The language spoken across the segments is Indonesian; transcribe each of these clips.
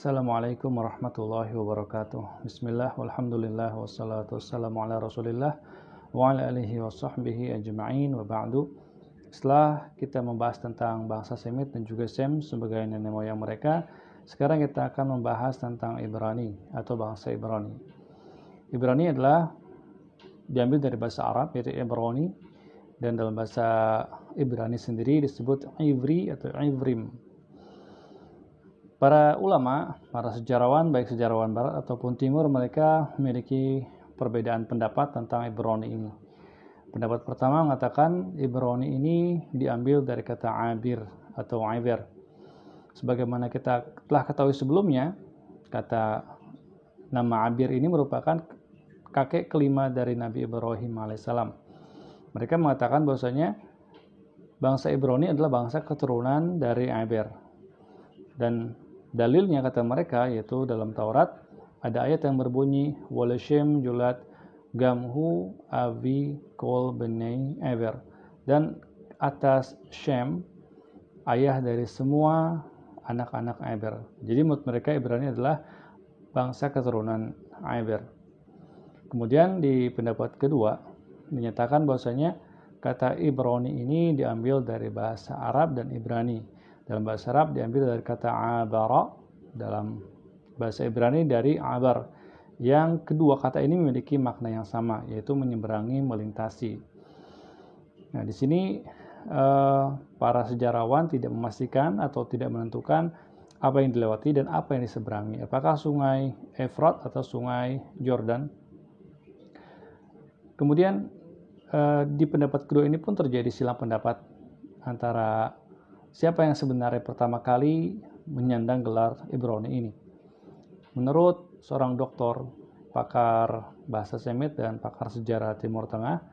Assalamualaikum warahmatullahi wabarakatuh. Bismillah, walhamdulillah, wassalatu wassalamu ala rasulillah wa ala alihi wa sahbihi ajma'in wa ba'du. Setelah kita membahas tentang bangsa Semit dan juga Sem sebagai nenek moyang mereka, sekarang kita akan membahas tentang Ibrani atau bangsa Ibrani. Ibrani adalah diambil dari bahasa Arab yaitu Ibrani, dan dalam bahasa Ibrani sendiri disebut Ivri atau Ivrim. Para ulama, para sejarawan, baik sejarawan barat ataupun timur, mereka memiliki perbedaan pendapat tentang Ibrani ini. Pendapat pertama mengatakan Ibrani ini diambil dari kata Abir atau Aibir. Sebagaimana kita telah ketahui sebelumnya, kata nama Abir ini merupakan kakek kelima dari Nabi Ibrahim alaihissalam. Mereka mengatakan bahwasanya bangsa Ibrani adalah bangsa keturunan dari Aibir. Dan dalilnya kata mereka yaitu dalam Taurat ada ayat yang berbunyi Walashem Julat Gamhu Avi Kol Benei Eber, dan atas Shem ayah dari semua anak-anak Eber. Jadi menurut mereka Ibrani adalah bangsa keturunan Eber. Kemudian di pendapat kedua dinyatakan bahwasanya kata Ibrani ini diambil dari bahasa Arab dan Ibrani. Dalam bahasa Arab diambil dari kata abara, dalam bahasa Ibrani dari abar. Yang kedua kata ini memiliki makna yang sama, yaitu menyeberangi, melintasi. Nah, di sini para sejarawan tidak memastikan atau tidak menentukan apa yang dilewati dan apa yang diseberangi. Apakah sungai Efrat atau sungai Jordan? Kemudian di pendapat kedua ini pun terjadi silang pendapat antara siapa yang sebenarnya pertama kali menyandang gelar Ibrani ini. Menurut seorang doktor, pakar bahasa Semit dan pakar sejarah Timur Tengah,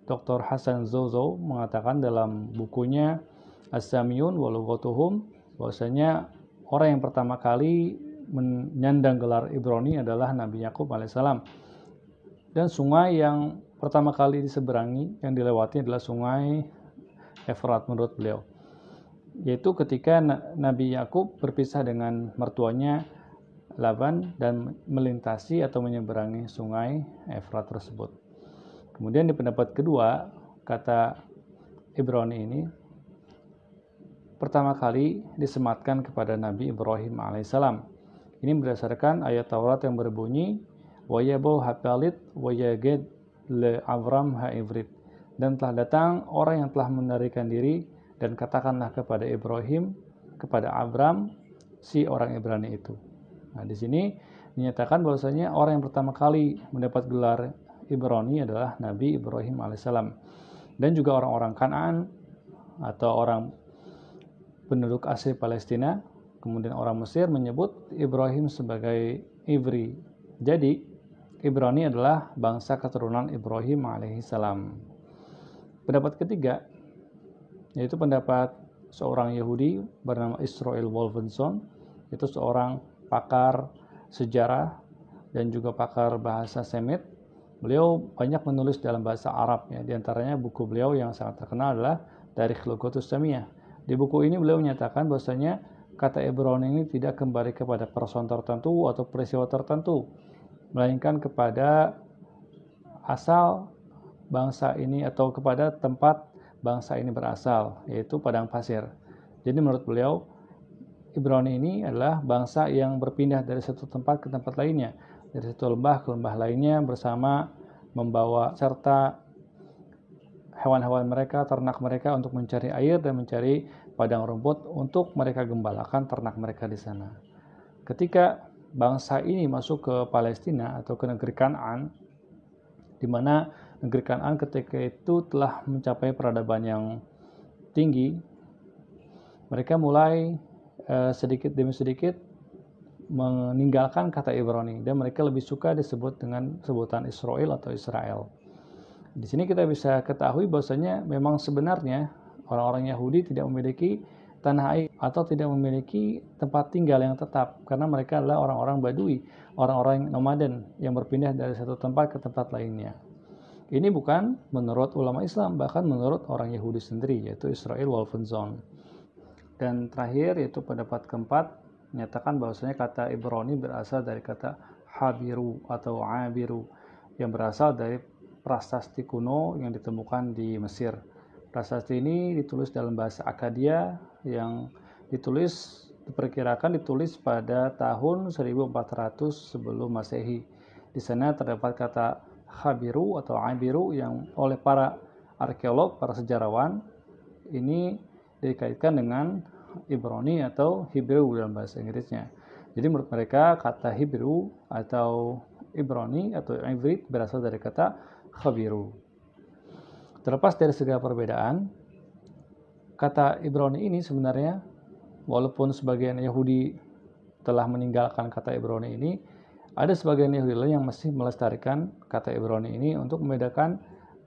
Dr. Hasan Zozo mengatakan dalam bukunya As-Samiyun wa Lughatuhum bahwasanya orang yang pertama kali menyandang gelar Ibrani adalah Nabi Yakub alaihissalam. Dan sungai yang pertama kali diseberangi, yang dilewati adalah sungai Efrat menurut beliau. Yaitu ketika Nabi Yakub berpisah dengan mertuanya Laban dan melintasi atau menyeberangi sungai Efrat tersebut. Kemudian di pendapat kedua, kata Ibrani ini pertama kali disematkan kepada Nabi Ibrahim alaihissalam. Ini berdasarkan ayat Taurat yang berbunyi Wayabu hapalit wayaged le Avram ha-Ivrit, dan telah datang orang yang telah menarikan diri dan katakanlah kepada Ibrahim, kepada Abram, si orang Ibrani itu. Nah, di sini dinyatakan bahwasanya orang yang pertama kali mendapat gelar Ibrani adalah Nabi Ibrahim alaihissalam. Dan juga orang-orang Kanaan atau orang penduduk asli Palestina, kemudian orang Mesir menyebut Ibrahim sebagai Ivri. Jadi, Ibrani adalah bangsa keturunan Ibrahim alaihissalam. Pendapat ketiga yaitu pendapat seorang Yahudi bernama Israel Wolfenson, itu seorang pakar sejarah dan juga pakar bahasa Semit. Beliau banyak menulis dalam bahasa Arab, ya. Di antaranya buku beliau yang sangat terkenal adalah Tarikh Lughatus Samiyah. Di buku ini beliau menyatakan bahwasanya kata Ibrani ini tidak kembali kepada person tertentu atau peristiwa tertentu, melainkan kepada asal bangsa ini atau kepada tempat bangsa ini berasal, yaitu padang pasir. Jadi menurut beliau, Ibrani ini adalah bangsa yang berpindah dari satu tempat ke tempat lainnya, dari satu lembah ke lembah lainnya bersama membawa serta hewan-hewan mereka, ternak mereka untuk mencari air dan mencari padang rumput untuk mereka gembalakan ternak mereka di sana. Ketika bangsa ini masuk ke Palestina atau ke negeri Kanaan, di mana negeri Kanaan ketika itu telah mencapai peradaban yang tinggi, mereka mulai sedikit demi sedikit meninggalkan kata Ibrani dan mereka lebih suka disebut dengan sebutan Israel atau Israel. Di sini kita bisa ketahui bahwasanya memang sebenarnya orang-orang Yahudi tidak memiliki tanah air atau tidak memiliki tempat tinggal yang tetap, karena mereka adalah orang-orang Badui, orang-orang nomaden yang berpindah dari satu tempat ke tempat lainnya. Ini bukan menurut ulama Islam, bahkan menurut orang Yahudi sendiri, yaitu Israel Wolfenson. Dan terakhir yaitu pendapat keempat, menyatakan bahwasanya kata Ibrani berasal dari kata habiru atau abiru yang berasal dari prasasti kuno yang ditemukan di Mesir. Prasasti ini ditulis dalam bahasa Akkadia yang diperkirakan ditulis pada tahun 1400 sebelum Masehi. Di sana terdapat kata habiru atau abiru yang oleh para arkeolog, para sejarawan ini dikaitkan dengan Ibrani atau Hebrew dalam bahasa Inggrisnya. Jadi menurut mereka kata Hebrew atau Ibrani atau Ivrit berasal dari kata khabiru. Terlepas dari segala perbedaan, kata Ibrani ini sebenarnya walaupun sebagian Yahudi telah meninggalkan kata Ibrani ini, ada sebagian Yahudi lain yang masih melestarikan kata Ibrani ini untuk membedakan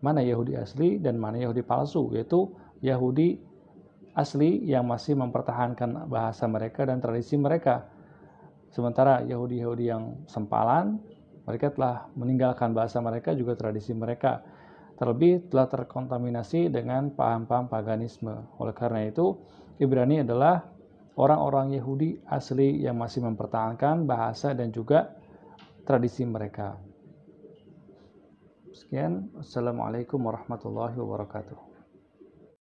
mana Yahudi asli dan mana Yahudi palsu, yaitu Yahudi asli yang masih mempertahankan bahasa mereka dan tradisi mereka. Sementara Yahudi-Yahudi yang sempalan, mereka telah meninggalkan bahasa mereka juga tradisi mereka. Terlebih telah terkontaminasi dengan paham-paham paganisme. Oleh karena itu, Ibrani adalah orang-orang Yahudi asli yang masih mempertahankan bahasa dan juga tradisi mereka. Sekian, Assalamualaikum warahmatullahi wabarakatuh.